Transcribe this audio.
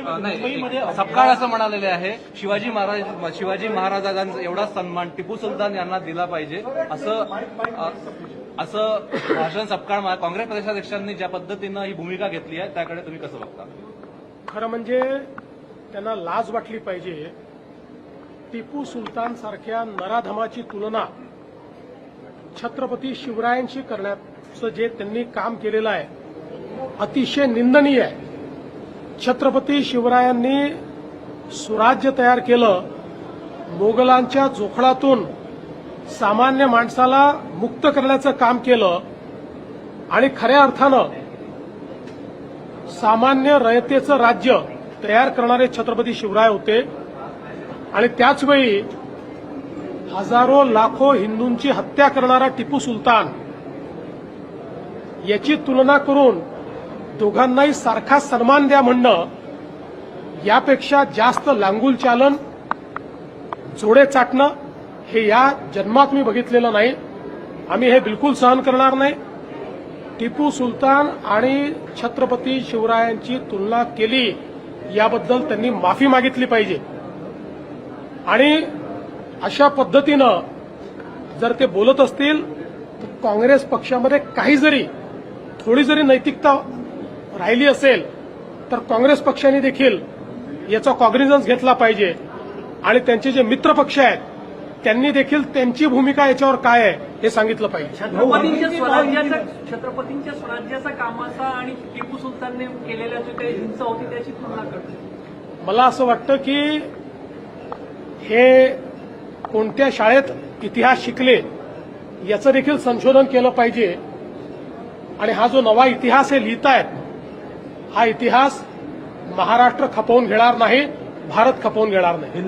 नाही, सपकाळ असं म्हणालेले आहे शिवाजी महाराजांचा एवढा सन्मान टिपू सुलतान यांना दिला पाहिजे असं भाषण सपकाळ काँग्रेस प्रदेशाध्यक्षांनी ज्या पद्धतीनं ही भूमिका घेतली आहे त्याकडे तुम्ही कसं बघता? खरं म्हणजे त्यांना लाज वाटली पाहिजे. टिपू सुलतान सारख्या नराधमाची तुलना छत्रपती शिवरायांशी करण्याचं जे त्यांनी काम केलेलं आहे अतिशय निंदनीय आहे. छत्रपती शिवरायांनी सुराज्य तयार केलं, मोगलांच्या जोखडातून सामान्य माणसाला मुक्त करण्याचं काम केलं आणि खऱ्या अर्थानं सामान्य रयतेचं राज्य तयार करणारे छत्रपती शिवराय होते. आणि त्याचवेळी हजारो लाखो हिंदूंची हत्या करणारा टिपू सुलतान याची तुलना करून दोघांनाही सारखा सन्मान द्या म्हणणं यापेक्षा जास्त लांगुल चालन, जोडे चाटणं हे या जन्मात मी बघितलेलं नाही. आम्ही हे बिलकुल सहन करणार नाही. टिपू सुलतान आणि छत्रपती शिवरायांची तुलना केली याबद्दल त्यांनी माफी मागितली पाहिजे. आणि अशा पद्धतीनं जर ते बोलत असतील तर काँग्रेस पक्षामध्ये थोडी जरी नैतिकता राहिली असेल तर काँग्रेस पक्षाने देखील याचा कॉग्निझन्स घेतला पाहिजे. आणि त्यांचे जे मित्र पक्ष आहेत त्यांनी देखील त्यांची भूमिका याच्यावर काय आहे हे सांगितलं पाहिजे. छत्रपतींच्या स्वराज्याचा कामाचा आणि टिपू सुलतानने केलेल्या जो काही हिंसा होती त्याची तुलना करते. मला असं वाटतं की हे कोणत्या शाळेत इतिहास शिकले याचं देखील संशोधन केलं पाहिजे. आणि हा जो नवा इतिहास हे लिहितायत हा इतिहास महाराष्ट्र खपवून घेणार नाही, भारत खपवून घेणार नाही.